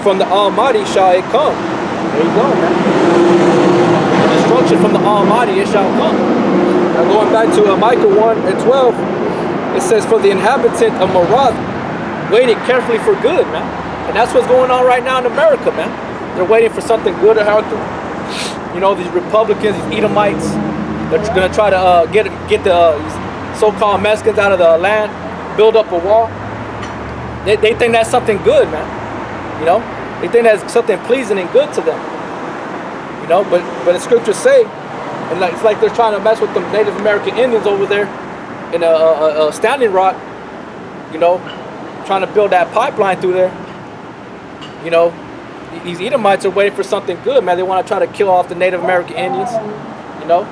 from the Almighty shall it come. There you go, man. The destruction from the Almighty, it shall come. Now going back to Micah 1:12, it says, for the inhabitant of Marath waited carefully for good, man. And that's what's going on right now in America, man. They're waiting for something good to happen. You know, these Republicans, these Edomites, they're going to try to get the so-called Mexicans out of the land, build up a wall. They think that's something good, man. You know, they think that's something pleasing and good to them. You know, but the scriptures say, and it's like they're trying to mess with the Native American Indians over there in a Standing Rock, you know, trying to build that pipeline through there. You know, these Edomites are waiting for something good, man. They want to try to kill off the Native American Indians, you know.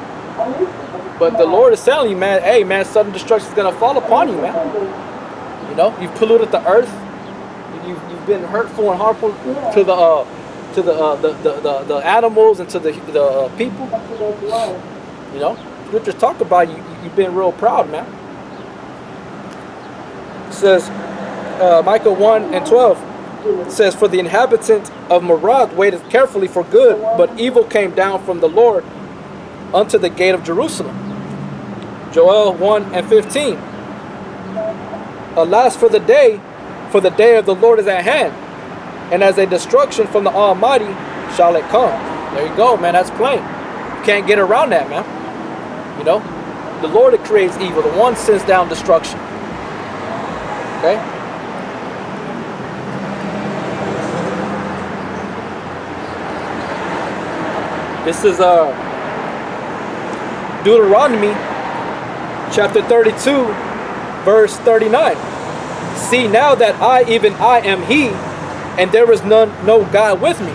But the Lord is telling you, man, hey, man, sudden destruction is going to fall upon you, man. You know, you've polluted the earth. You've been hurtful and harmful to the animals and to the people. You know, scriptures talk about you've been real proud, man. It says, Micah 1:12, it says, for the inhabitant of Marath waited carefully for good, but evil came down from the Lord unto the gate of Jerusalem. Joel 1:15, alas, for the day of the Lord is at hand, and as a destruction from the Almighty shall it come. There you go, man. That's plain. You can't get around that, man. You know, the Lord that creates evil, the one sends down destruction. Okay. This is Deuteronomy chapter 32, verse 39. See now that I, even I, am He, and there is no God with me.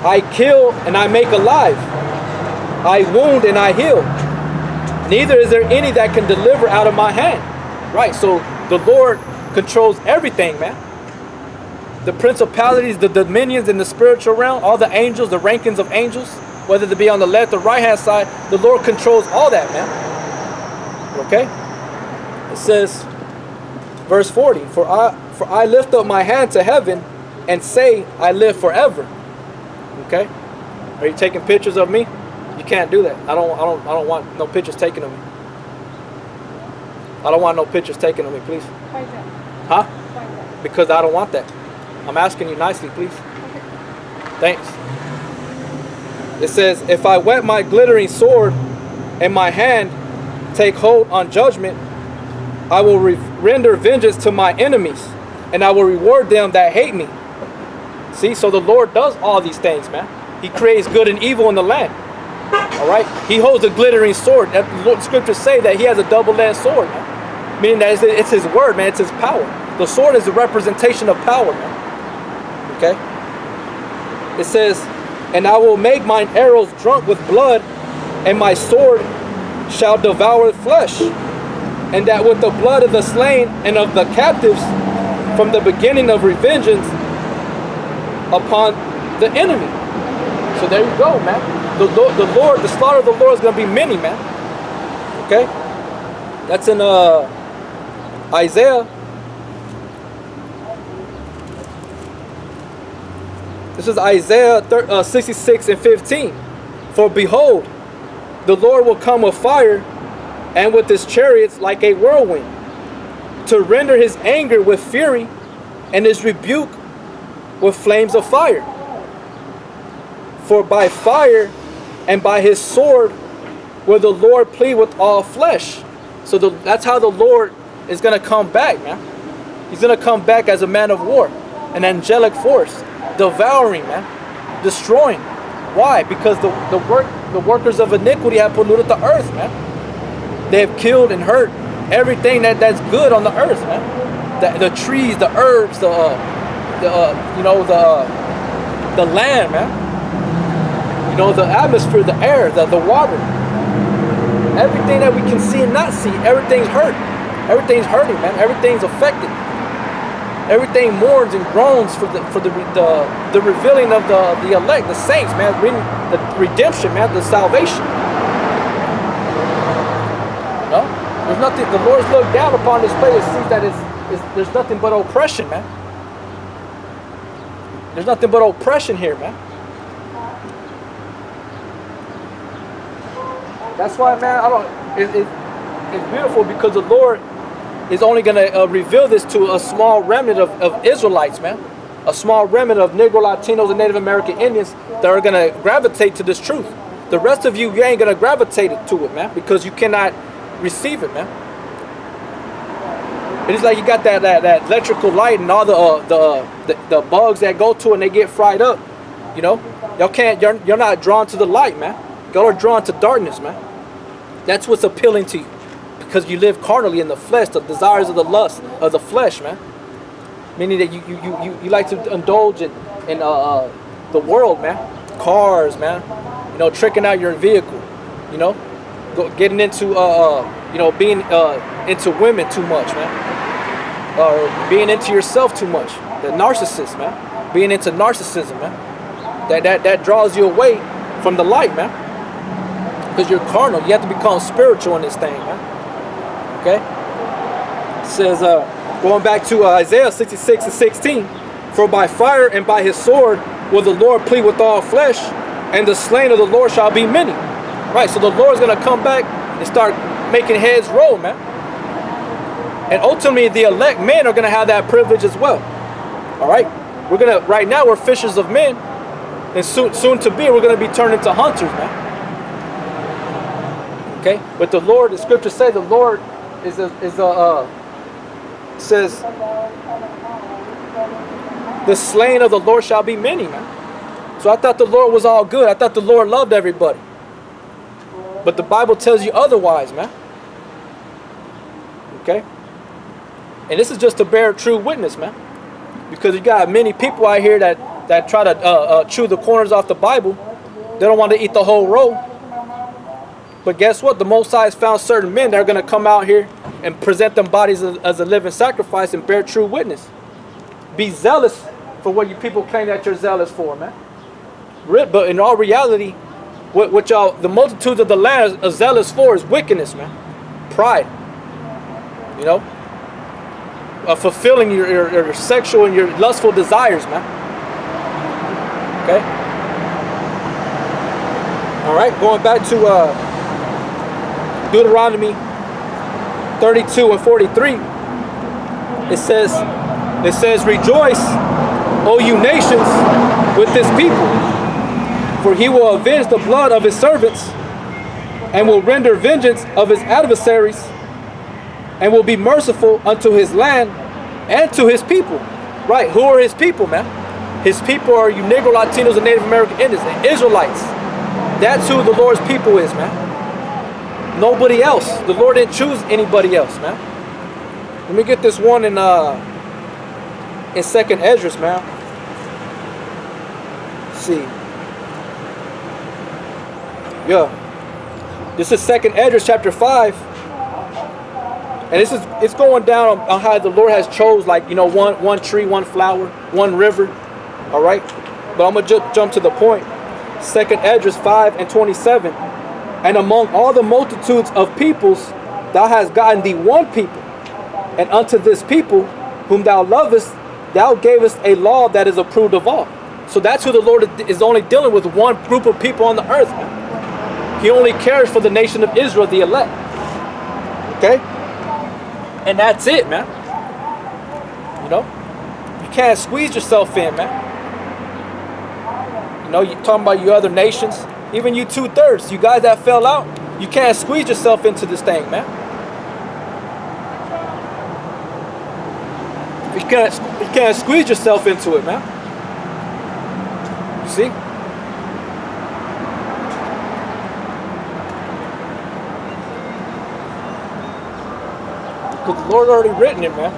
I kill and I make alive. I wound and I heal. Neither is there any that can deliver out of my hand. Right, so the Lord controls everything, man. The principalities, the dominions in the spiritual realm, all the angels, the rankings of angels, whether they be on the left or right hand side, the Lord controls all that, man. Okay? It says, verse 40, for I lift up my hand to heaven and say, I live forever. Okay? Are you taking pictures of me? You can't do that. I don't want no pictures taken of me. I don't want no pictures taken of me, please. Why is that? Huh? Why is that? Because I don't want that. I'm asking you nicely, please. Okay. Thanks. It says, if I whet my glittering sword and my hand take hold on judgment, I will render vengeance to my enemies, and I will reward them that hate me. See, so the Lord does all these things, man. He creates good and evil in the land. All right? He holds a glittering sword. The scriptures say that he has a double-edged sword, man. Meaning that it's his word, man. It's his power. The sword is a representation of power, man. Okay? It says, and I will make mine arrows drunk with blood, and my sword shall devour flesh. And that with the blood of the slain and of the captives, from the beginning of revengeance upon the enemy. So there you go, man. The Lord, the slaughter of the Lord is going to be many, man. Okay? That's in Isaiah. This is Isaiah 66:15. For behold, the Lord will come with fire, and with his chariots like a whirlwind, to render his anger with fury, and his rebuke with flames of fire. For by fire and by his sword will the Lord plead with all flesh. So that's how the Lord is going to come back, man. He's going to come back as a man of war, an angelic force, devouring, man, destroying. Why? Because the workers of iniquity have polluted the earth, man. They have killed and hurt everything that's good on the earth, man. The trees, the herbs, the land, man. You know, the atmosphere, the air, the water. Everything that we can see and not see, everything's hurt. Everything's hurting, man. Everything's affected. Everything mourns and groans for the revealing of the elect, the saints, man. The redemption, man. The salvation. No, there's nothing. The Lord's looked down upon this place and sees that there's nothing but oppression, man. There's nothing but oppression here, man. That's why, man, it's beautiful because the Lord is only going to reveal this to a small remnant of Israelites, man. A small remnant of Negro Latinos and Native American Indians that are going to gravitate to this truth. The rest of you ain't going to gravitate to it, man, because you cannot receive it, man. It's like you got that electrical light and all the bugs that go to it and they get fried up. You know, you're not drawn to the light, man. Y'all are drawn to darkness, man. That's what's appealing to you, because you live carnally in the flesh, the desires of the lust of the flesh, man. Meaning that you like to indulge in the world, man. Cars, man. You know, tricking out your vehicle. You know, getting into being into women too much, man. Or being into yourself too much. The narcissist, man. Being into narcissism, man. That draws you away from the light, man. Because you're carnal. You have to become spiritual in this thing, man. Okay? It says, going back to Isaiah 66:16, for by fire and by his sword will the Lord plead with all flesh, and the slain of the Lord shall be many. Right, so the Lord's going to come back and start making heads roll, man. And ultimately, the elect men are going to have that privilege as well. All right? Right now, we're fishers of men, and soon to be, we're going to be turned into hunters, man. Okay? But the Lord, the scriptures say the Lord says, the slain of the Lord shall be many, man. So I thought the Lord was all good. I thought the Lord loved everybody. But the Bible tells you otherwise, man. Okay? And this is just to bear true witness, man. Because you got many people out here that try to chew the corners off the Bible. They don't want to eat the whole roll. But guess what? The Most High has found certain men that are going to come out here and present them bodies as a living sacrifice and bear true witness. Be zealous for what you people claim that you're zealous for, man. But in all reality, what y'all, the multitudes of the land are zealous for is wickedness, man. Pride. You know? Fulfilling your sexual and your lustful desires, man. Okay? Alright, going back to Deuteronomy 32 and 43. It says, rejoice, O you nations, with this people, for he will avenge the blood of his servants, and will render vengeance of his adversaries, and will be merciful unto his land and to his people. Right, who are his people, man? His people are you Negro Latinos and Native American Indians, the Israelites. That's who the Lord's people is, man. Nobody else. The Lord didn't choose anybody else, man. Let me get this one in 2nd Esdras, man. Let's see. Yeah. This is 2nd Esdras chapter 5. And it's going down on how the Lord has chose, like, you know, one tree, one flower, one river. All right? But I'm going to jump to the point. 2nd Esdras 5 and 27. And among all the multitudes of peoples, thou hast gotten thee one people. And unto this people, whom thou lovest, thou gavest a law that is approved of all. So that's who the Lord is only dealing with, one group of people on the earth, man. He only cares for the nation of Israel, the elect. Okay? And that's it, man. You know? You can't squeeze yourself in, man. You know, you're talking about you other nations. Even you 2/3, you guys that fell out, you can't squeeze yourself into this thing, man. You can't squeeze yourself into it, man. You see? Because the Lord already written it, man.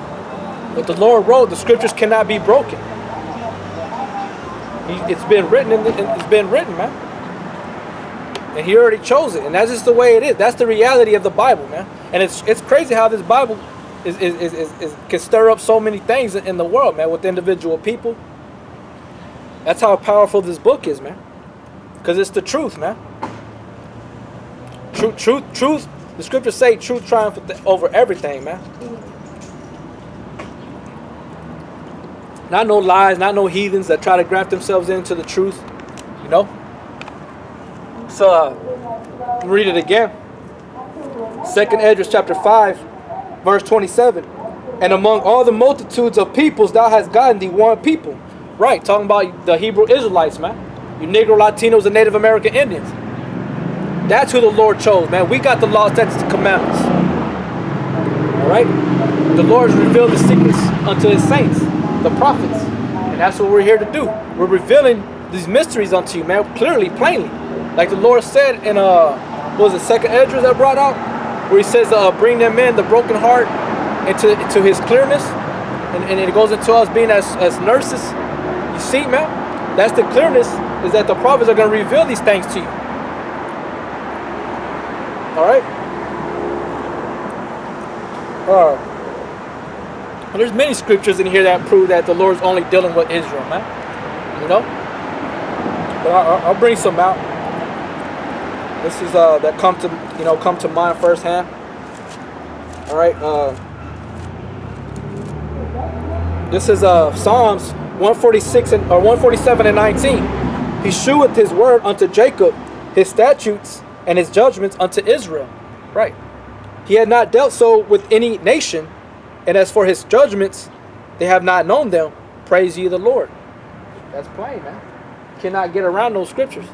What the Lord wrote, the scriptures cannot be broken. It's been written, man. And he already chose it, and that's just the way it is. That's the reality of the Bible, man. And it's crazy how this Bible can stir up so many things in the world, man, with individual people. That's how powerful this book is, man. Because it's the truth, man. Truth. The scriptures say truth triumphs over everything, man. Not no lies, not no heathens that try to graft themselves into the truth. You know? So, read it again. 2nd Esdras chapter 5, verse 27. And among all the multitudes of peoples, thou hast gotten thee one people. Right, talking about the Hebrew Israelites, man. You Negro, Latinos, and Native American Indians. That's who the Lord chose, man. We got the law, statutes, and commandments. All right? The Lord has revealed the secrets unto his saints, the prophets. And that's what we're here to do. We're revealing these mysteries unto you, man, clearly, plainly. Like the Lord said in, what was it, 2nd Esdras that brought out? Where he says, bring them in, the broken heart, into his clearness. And it goes into us being as nurses. You see, man? That's the clearness, is that the prophets are going to reveal these things to you. All right? And there's many scriptures in here that prove that the Lord's only dealing with Israel, man. You know? But I'll bring some out. This is that come to mind firsthand. All right. This is Psalms 146 or 147 and 19. He sheweth his word unto Jacob, his statutes and his judgments unto Israel. Right. He had not dealt so with any nation, and as for his judgments, they have not known them. Praise ye the Lord. That's plain, man. Cannot get around those scriptures.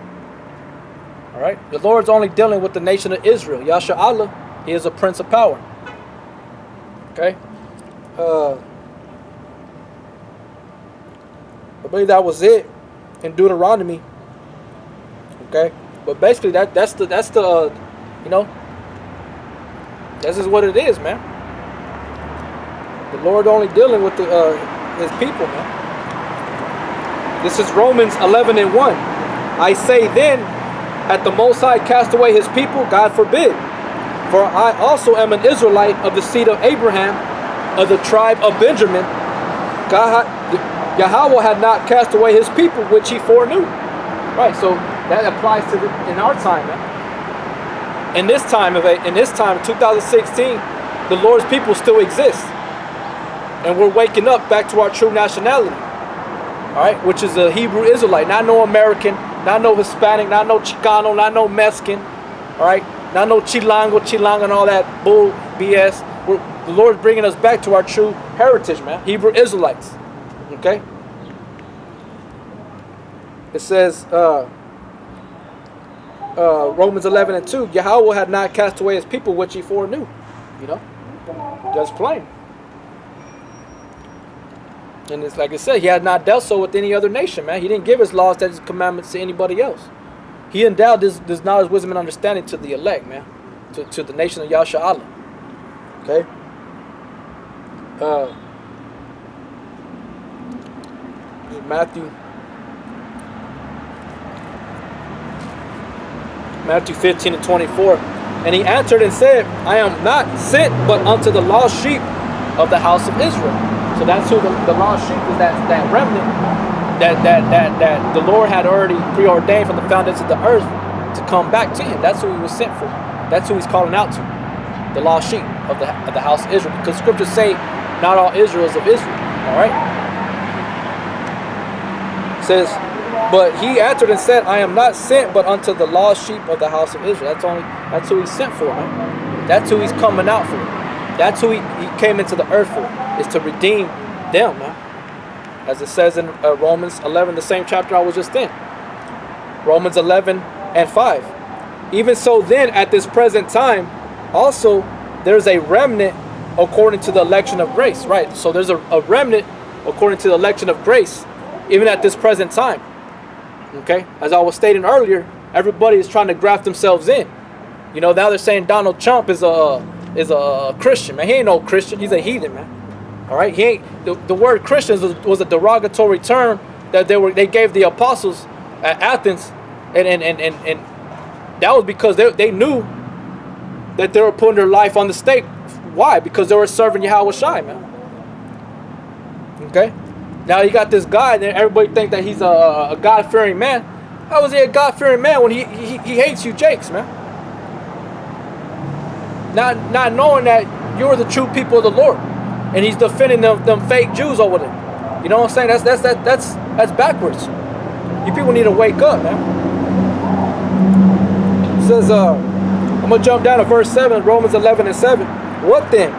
All right. The Lord's only dealing with the nation of Israel. Yasha Allah, he is a prince of power. Okay. I believe that was it in Deuteronomy. Okay. But basically that's the you know, this is what it is, man. The Lord only dealing with his people, man. This is Romans 11 and 1. I say then, hath the Most High cast away his people? God forbid. For I also am an Israelite of the seed of Abraham, of the tribe of Benjamin. Yahweh had not cast away his people, which he foreknew. Right, so that applies to in our time, man. In this time, 2016, the Lord's people still exist. And we're waking up back to our true nationality. All right, which is a Hebrew Israelite, not no American, not no Hispanic, not no Chicano, not no Mexican, all right, not no Chilango, and all that bull BS. The Lord's bringing us back to our true heritage, man, Hebrew Israelites, okay? It says, Romans 11 and 2, Yahweh had not cast away his people, which he foreknew, you know, just plain. And it's like I said, he had not dealt so with any other nation, man. He didn't give his laws, statutes, commandments to anybody else. He endowed this knowledge, wisdom, and understanding to the elect, man. To the nation of Yasha Allah. Okay? Matthew 15 and 24. And he answered and said, I am not sent but unto the lost sheep of the house of Israel. So that's who the lost sheep is, that remnant that the Lord had already preordained from the foundations of the earth to come back to him. That's who he was sent for. That's who he's calling out to. The lost sheep of the house of Israel. Because scriptures say not all Israel is of Israel. Alright? It says, but he answered and said, I am not sent but unto the lost sheep of the house of Israel. That's who he's sent for, man. That's who he's coming out for. That's who he came into the earth for, is to redeem them, man. As it says in Romans 11, the same chapter I was just in. Romans 11 and 5. Even so then, at this present time, also there's a remnant according to the election of grace. Right, so there's a remnant according to the election of grace, even at this present time. Okay, as I was stating earlier, everybody is trying to graft themselves in. You know, now they're saying Donald Trump is a Christian, man. He ain't no Christian. He's a heathen, man. All right, he ain't. The word Christians was a derogatory term that they gave the apostles at Athens, and that was because they knew that they were putting their life on the stake. Why? Because they were serving Yahweh Shai, man. Okay. Now you got this guy, and everybody think that he's a God-fearing man. How is he a God-fearing man when he hates you, Jakes, man? Not knowing that you're the true people of the Lord, and he's defending them fake Jews over there. You know what I'm saying? That's backwards. You people need to wake up, man. It says, I'm gonna jump down to verse 7, Romans 11:7. What then?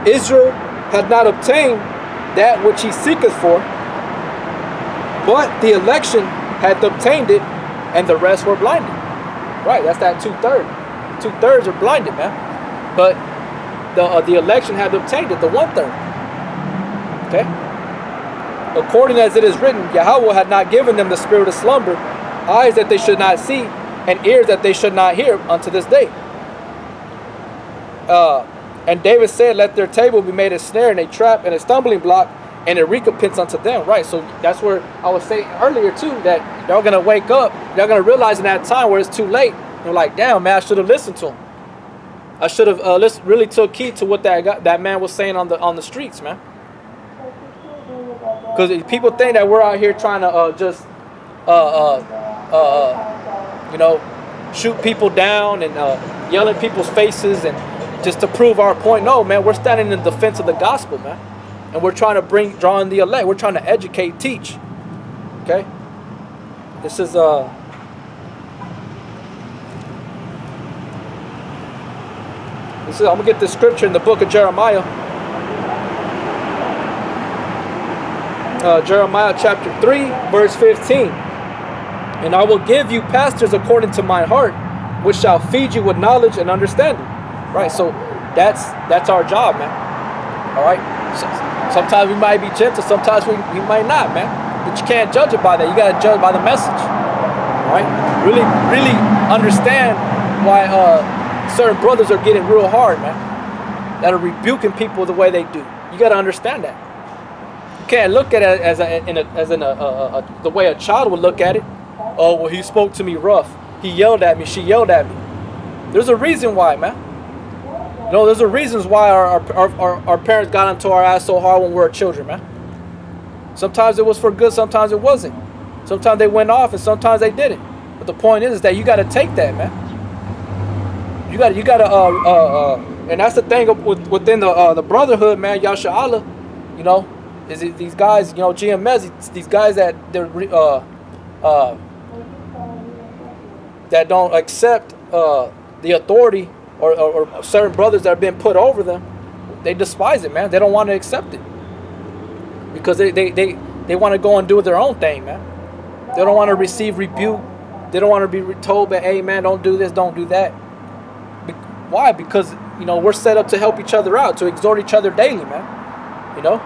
Israel had not obtained that which he seeketh for, but the election had obtained it, and the rest were blinded. Right, that's that 2/3. 2/3 are blinded, man. But the election had obtained it, the 1/3. Okay? According as it is written, Yahweh had not given them the spirit of slumber, eyes that they should not see, and ears that they should not hear unto this day. And David said, let their table be made a snare and a trap and a stumbling block and a recompense unto them. Right, so that's where I was saying earlier too, that y'all gonna wake up, y'all gonna realize in that time where it's too late. You're like, damn, man, I should have listened to him. I should have really took heed to what that man was saying on the streets, man. Because people think that we're out here trying to just shoot people down and yell in people's faces and just to prove our point. No, man, we're standing in defense of the gospel, man. And we're trying to draw in the elect. We're trying to educate, teach. Okay? This is I'm gonna get this scripture in the book of Jeremiah. Jeremiah chapter 3, verse 15. And I will give you pastors according to my heart, which shall feed you with knowledge and understanding. Right, so that's our job, man. All right. So, sometimes we might be gentle, sometimes we might not, man. But you can't judge it by that. You gotta judge by the message. All right. Really understand why certain brothers are getting real hard, man. That are rebuking people the way they do. You gotta understand that. You can't look at it as the way a child would look at it. Oh, well, he spoke to me rough. He yelled at me. She yelled at me. There's a reason why, man. You know, there's a reasons why our parents got into our ass so hard when we were children, man. Sometimes it was for good, sometimes it wasn't. Sometimes they went off, and sometimes they didn't. But the point is that you got to take that, man. You got to, and that's the thing within the brotherhood, man. Yasha Allah, you know, is it these guys, you know, GMS, these guys that that don't accept the authority or certain brothers that are being put over them. They despise it, man. They don't want to accept it because they want to go and do their own thing, man. They don't want to receive rebuke. They don't want to be told that, hey, man, don't do this, don't do that. Why? Because, you know, we're set up to help each other out, to exhort each other daily, man. You know,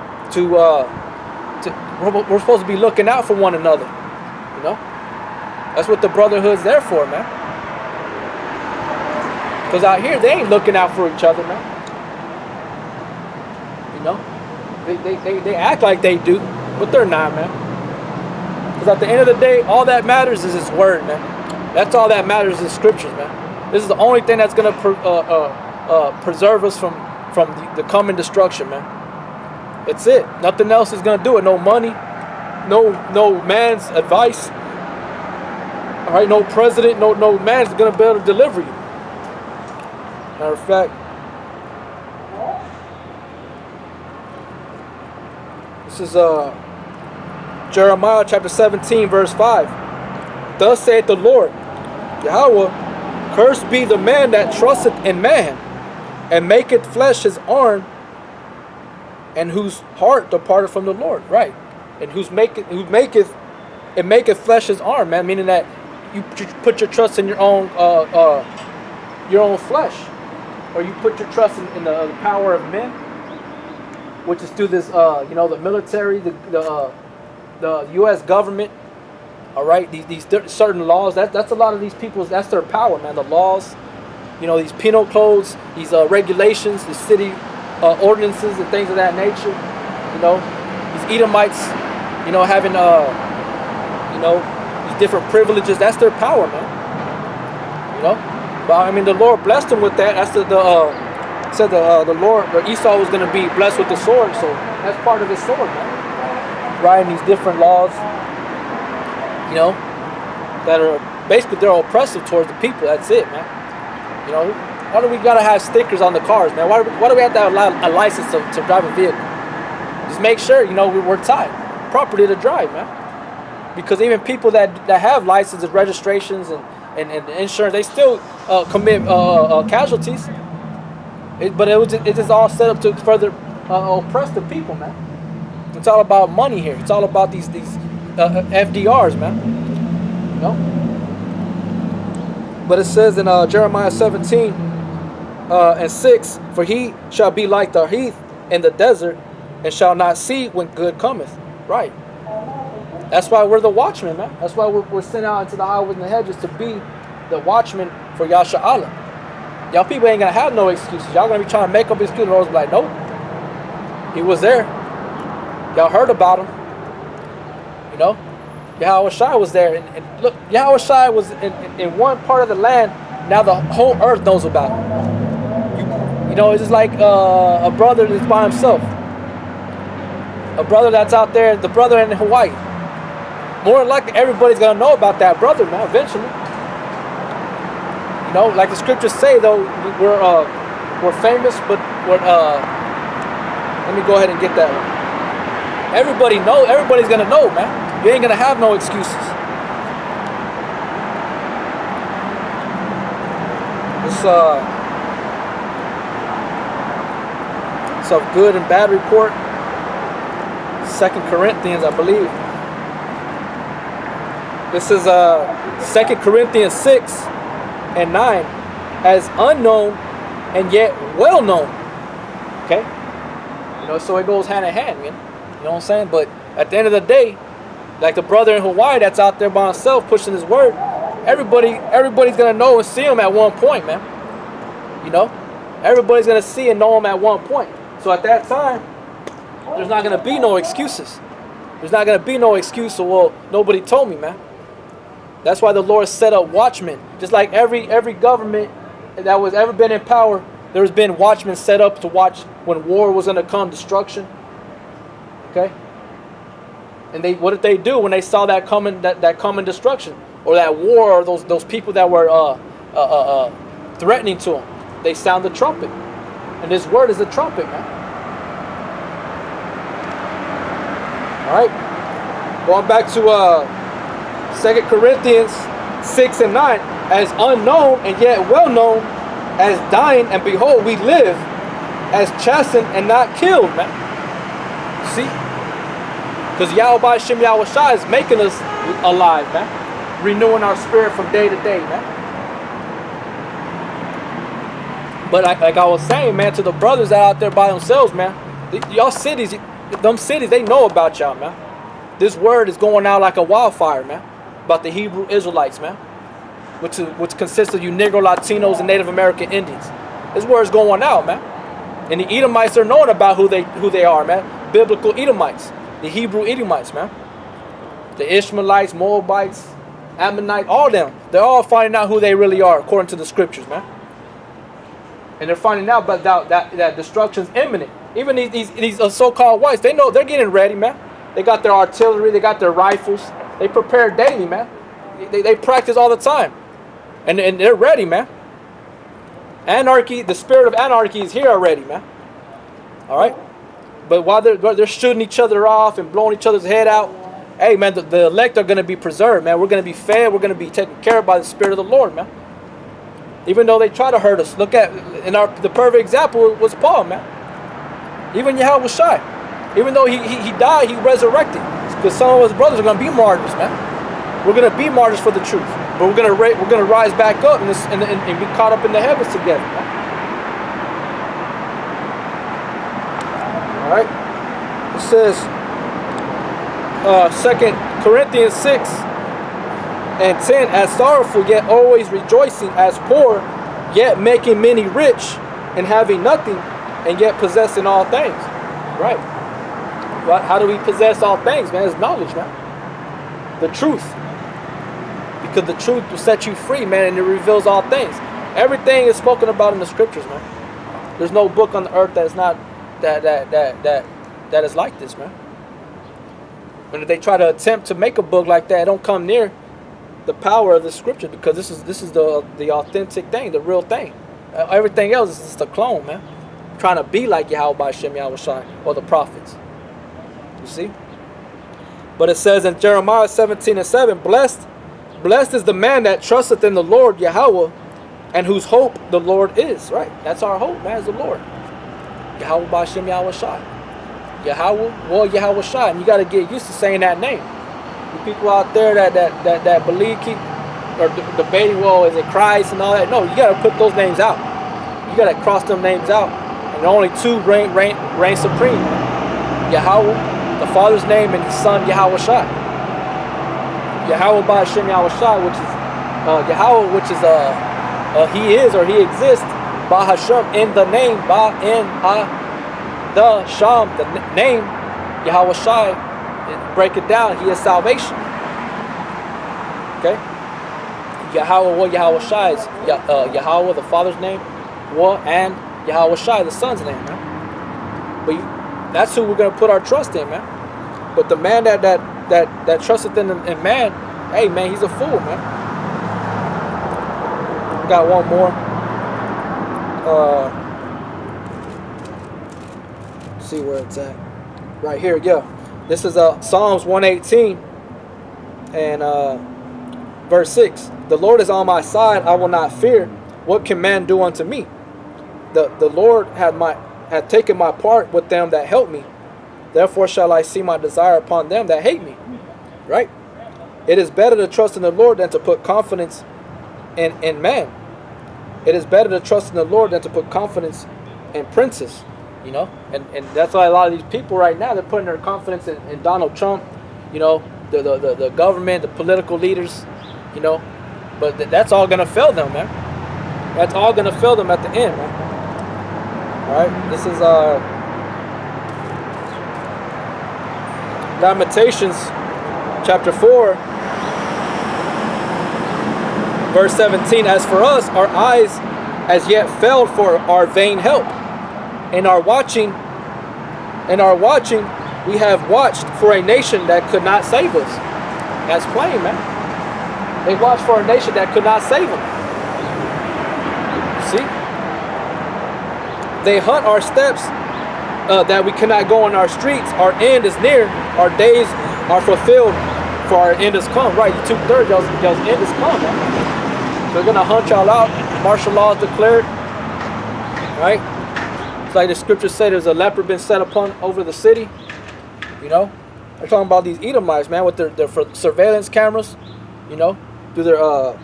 we're supposed to be looking out for one another. You know, that's what the brotherhood's there for, man. Because out here, they ain't looking out for each other, man. You know, they act like they do, but they're not, man. Because at the end of the day, all that matters is His word, man. That's all that matters is Scriptures, man. This is the only thing that's gonna preserve us from the coming destruction, man. It's it. Nothing else is gonna do it. No money, no man's advice. All right, no president, no man's gonna be able to deliver you. Matter of fact, this is Jeremiah chapter 17, verse 5. Thus saith the Lord, Yahweh, cursed be the man that trusteth in man, and maketh flesh his arm, and whose heart departed from the Lord. Right, and who maketh flesh his arm, man. Meaning that you put your trust in your own flesh, or you put your trust in the power of men, which is through this, the military, the U.S. government. All right, these certain laws. That's a lot of these people's. That's their power, man. The laws, you know, these penal codes, these regulations, the city ordinances, and things of that nature. You know, these Edomites, you know, having these different privileges. That's their power, man. You know, but I mean, the Lord blessed them with that. That's the Lord, Esau was going to be blessed with the sword, so that's part of his sword, man. Writing these different laws, you know, that are basically they're oppressive towards the people. That's it, man. You know, why do we gotta have stickers on the cars, man? Why do we have to have a license to drive a vehicle? Just make sure, you know, we're tied. property to drive, man. Because even people that have licenses, registrations, and insurance, they still commit casualties. But it's just all set up to further oppress the people, man. It's all about money here. It's all about these FDRs, man. You know. But it says in Jeremiah 17 and 6, for he shall be like the heath in the desert, and shall not see when good cometh. Right. That's why we're the watchmen, man. That's why we're sent out into the highways and the hedges to be the watchmen for Yasha Allah. Y'all people ain't gonna have no excuses. Y'all gonna be trying to make up excuses. I was like, nope. He was there. Y'all heard about him. You know? Yahweh Shai was there. And look, Yahweh Shai was in one part of the land. Now the whole earth knows about him. You know, it's just like a brother that's by himself. A brother that's out there, the brother in Hawaii. More than likely, everybody's gonna know about that brother, man, eventually. You know, like the scriptures say, though, we're famous, but we're let me go ahead and get that one. Everybody's gonna know, man. You ain't gonna have no excuses. It's a good and bad report. 2 Corinthians, I believe. This is 2 Corinthians 6 and 9, as unknown and yet well known. Okay? You know, so it goes hand in hand, man. You know what I'm saying? But at the end of the day, like the brother in Hawaii that's out there by himself pushing his word, everybody's gonna know and see him at one point, man. You know? Everybody's gonna see and know him at one point. So at that time, there's not gonna be no excuses. There's not gonna be no excuse, so well, nobody told me, man. That's why the Lord set up watchmen. Just like every government that was ever been in power, there's been watchmen set up to watch when war was going to come, destruction. Okay? And what did they do when they saw that coming destruction, or that war, or those people that were threatening to them? They sound the trumpet, and this word is a trumpet, man. All right, going back to 2 Corinthians 6 and 9, as unknown and yet well known, as dying and behold we live, as chastened and not killed, man. See? Because Yahweh Shem Yahweh Shai is making us alive, man. Renewing our spirit from day to day, man. But like I was saying, man, to the brothers out there by themselves, man, y'all cities, they know about y'all, man. This word is going out like a wildfire, man. About the Hebrew Israelites, man, which consists of you Negro, Latinos, and Native American Indians. This word's going out, man. And the Edomites are knowing about who they are, man. Biblical Edomites, the Hebrew Edomites, man. The Ishmaelites, Moabites, Ammonite, all them. They're all finding out who they really are according to the scriptures, man. And they're finding out about that destruction's imminent. Even these so-called whites, they know they're getting ready, man. They got their artillery, they got their rifles. They prepare daily, man. They practice all the time. And they're ready, man. Anarchy, the spirit of anarchy is here already, man. All right? But while they're shooting each other off and blowing each other's head out, hey, man, the elect are going to be preserved, man. We're going to be fed. We're going to be taken care of by the Spirit of the Lord, man. Even though they try to hurt us. Look at, the perfect example was Paul, man. Even Yahweh Shai. Even though he died, he resurrected. Because some of his brothers are going to be martyrs, man. We're going to be martyrs for the truth. But we're going to rise back up and be caught up in the heavens together, man. All right. It says, 2 Corinthians 6 and 10, as sorrowful yet always rejoicing, as poor yet making many rich, and having nothing and yet possessing all things. Right. But how do we possess all things, man? It's knowledge, man. The truth. Because the truth will set you free, man, and it reveals all things. Everything is spoken about in the scriptures, man. There's no book on the earth that is not that is like this, man. And if they try to attempt to make a book like that, it don't come near the power of the scripture, because this is the authentic thing, the real thing. Everything else is just a clone, man. Trying to be like Yahweh Shem Yahweh Shai or the prophets. You see? But it says in Jeremiah 17:7, blessed is the man that trusteth in the Lord Yahweh, and whose hope the Lord is. Right? That's our hope, man, is the Lord. Yahweh Ba'Shem Yahweh Shai. Yahweh, well, Yahweh Shai. And you got to get used to saying that name. The people out there that believe, keep or debating, well, is it Christ and all that? No, you got to put those names out. You got to cross them names out. And only two reign supreme. Yahweh, the Father's name, and His Son, Yahweh Shai. Yahweh Ba'Shem Yahweh Shai, which is Yahweh, which is He is or He exists. Ba Hashem, in the name, Ba in Ha, the Sham, the name, Yahweh Shai. Break it down, He is salvation. Okay? Yahweh, what Yahweh Shai is Yahweh, the Father's name, what, and Yahweh Shai, the Son's name, man. But that's who we're gonna put our trust in, man. But the man that trusteth in man, hey man, he's a fool, man. Got one more. See where it's at. Right here, yeah. This is Psalms 118 and verse 6. The Lord is on my side, I will not fear. What can man do unto me? The Lord had taken my part with them that help me. Therefore shall I see my desire upon them that hate me. Right? It is better to trust in the Lord than to put confidence in man. It is better to trust in the Lord than to put confidence in princes. You know, and that's why a lot of these people right now, they're putting their confidence in Donald Trump, you know, the government, the political leaders, you know, but that's all gonna fail them, man. That's all gonna fail them at the end, man. All right, this is Lamentations chapter 4, verse 17. As for us, our eyes as yet failed for our vain help. In our watching, we have watched for a nation that could not save us. That's plain, man. They watched for a nation that could not save them. See? They hunt our steps that we cannot go on our streets. Our end is near. Our days are fulfilled, for our end is come. Right, 2/3, y'all's end is come, man. They're going to hunt y'all out. Martial law is declared. Right? Like the scriptures say, there's a leper been set upon over the city. You know, they're talking about these Edomites, man, with their surveillance cameras. You know, through the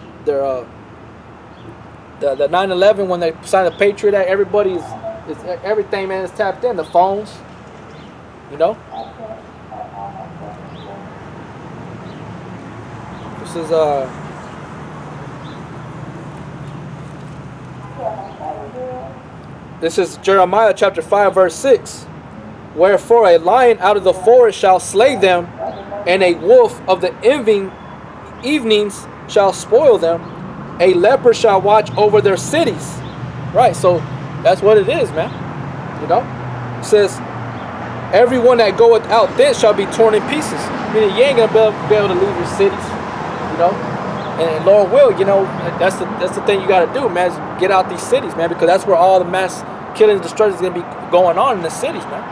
9/11 when they signed the Patriot Act, everybody's everything, man, is tapped in. The phones. You know, this is This is Jeremiah chapter 5 verse 6. Wherefore a lion out of the forest shall slay them, and a wolf of the evenings shall spoil them. A leper shall watch over their cities. Right, so that's what it is, man. You know? It says, everyone that goeth out thence shall be torn in pieces. Meaning you ain't gonna be able to leave your cities. You know? And Lord will, you know, that's the thing you got to do, man, is get out these cities, man, because that's where all the mass killing and destruction is going to be going on in the cities, man.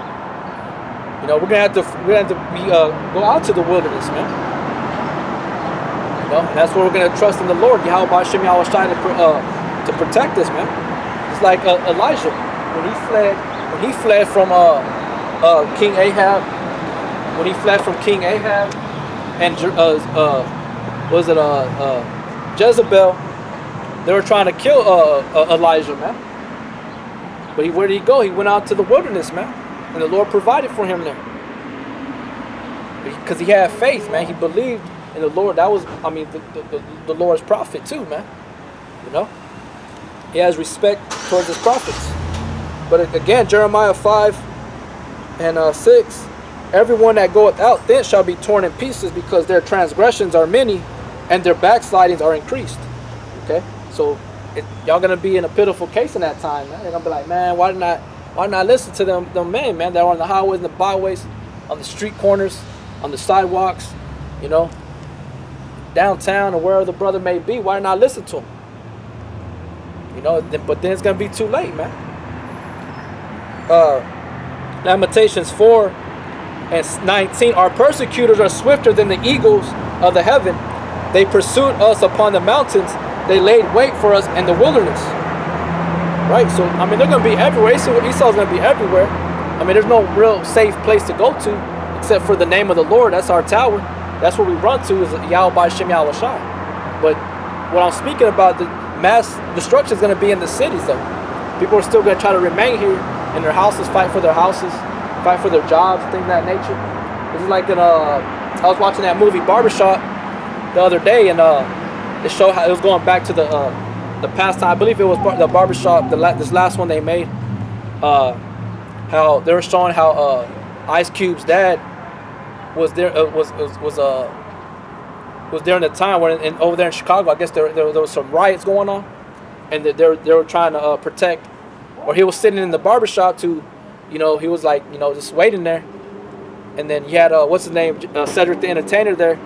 You know, we're going to have to go out to the wilderness, man. You know, and that's where we're going to trust in the Lord, Yahweh Ba'Shem Yahweh Shai, to protect us, man. It's like Elijah when he fled from King Ahab, and Jezebel. They were trying to kill Elijah, man. But where did he go? He went out to the wilderness, man. And the Lord provided for him there. Because he had faith, man. He believed in the Lord. That was, I mean, the Lord's prophet too, man. You know? He has respect towards his prophets. But again, Jeremiah 5 and 6. Everyone that goeth out thence shall be torn in pieces, because their transgressions are many and their backslidings are increased. Okay, so y'all gonna be in a pitiful case in that time, man. They're gonna be like, man, why didn't I listen to them men, man, that are on the highways and the byways, on the street corners, on the sidewalks, you know, downtown or wherever the brother may be. Why didn't I listen to him? You know, but then it's gonna be too late, man. Lamentations 4 And 19, our persecutors are swifter than the eagles of the heaven. They pursued us upon the mountains. They laid wait for us in the wilderness. Right? So, I mean, they're going to be everywhere. Esau's going to be everywhere. I mean, there's no real safe place to go to except for the name of the Lord. That's our tower. That's where we run to, is Yahweh Shem Yahweh Shai. But what I'm speaking about, the mass destruction is going to be in the cities, though. People are still going to try to remain here in their houses, fight for their houses, fight for their jobs, things of that nature. This is like I was watching that movie Barbershop the other day, and it showed how it was going back to the past time. I believe it was the Barbershop, this last one they made. How they were showing how Ice Cube's dad was there was there in the time when over there in Chicago. I guess there was some riots going on, and they were trying to protect, or he was sitting in the barbershop to, he was like, just waiting there, and then you had what's his name, Cedric the Entertainer there,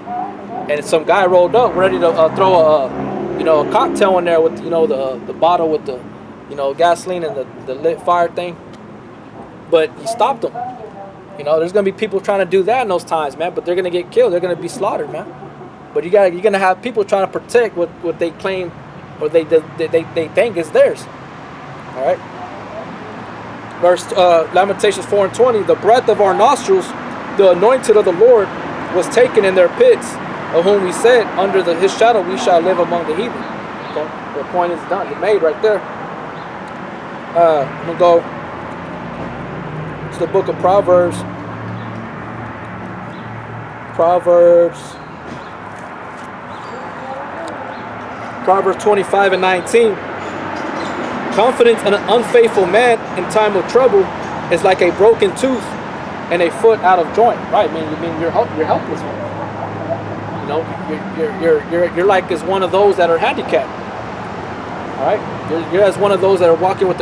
and some guy rolled up ready to throw a cocktail in there with the bottle with the gasoline and the lit fire thing, but he stopped him. There's gonna be people trying to do that in those times, man, but they're gonna get killed. They're gonna be slaughtered, man. But you're gonna have people trying to protect what they claim or they think is theirs. All right. Verse Lamentations 4:20. The breath of our nostrils, the anointed of the Lord, was taken in their pits, of whom we said, under his shadow we shall live among the heathen. Okay, the point is done. It's made right there. I'm gonna go to the book of Proverbs. Proverbs 25:19. Confidence in an unfaithful man in time of trouble is like a broken tooth and a foot out of joint. Right? I mean you're helpless, man. You're like as one of those that are handicapped. All right? You're as one of those that are walking with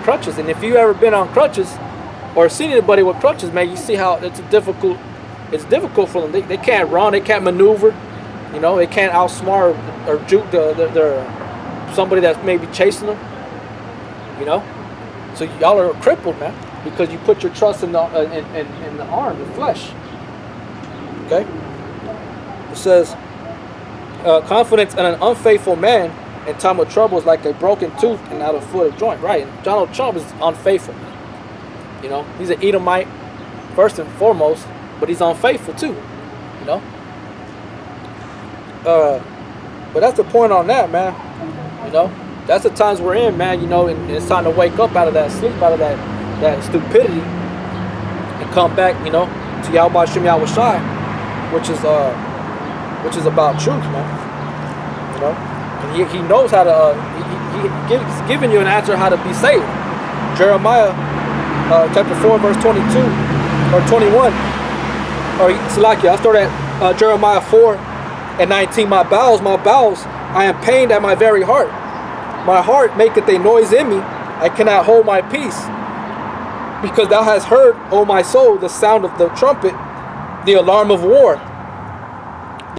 crutches. And if you've ever been on crutches or seen anybody with crutches, man, you see how it's difficult for them. They can't run, they can't maneuver. They can't outsmart or juke somebody that's maybe chasing them. So y'all are crippled, man, because you put your trust in the arm, the flesh. Okay. It says, confidence in an unfaithful man in time of trouble is like a broken tooth and out of foot of joint. Right. And Donald Trump is unfaithful. He's an Edomite first and foremost, but he's unfaithful too. But that's the point on that, man. That's the times we're in, man. And it's time to wake up out of that sleep, out of that stupidity, and come back, to Yahweh Shem Yahweh Shai, which is about truth, man. And he knows how to. He's giving you an answer how to be saved. Jeremiah, chapter 4, verse 22 or 21. Or Salakia, I start at Jeremiah 4:19. My bowels, I am pained at my very heart. My heart maketh a noise in me. I cannot hold my peace. Because thou hast heard, O my soul, the sound of the trumpet, the alarm of war.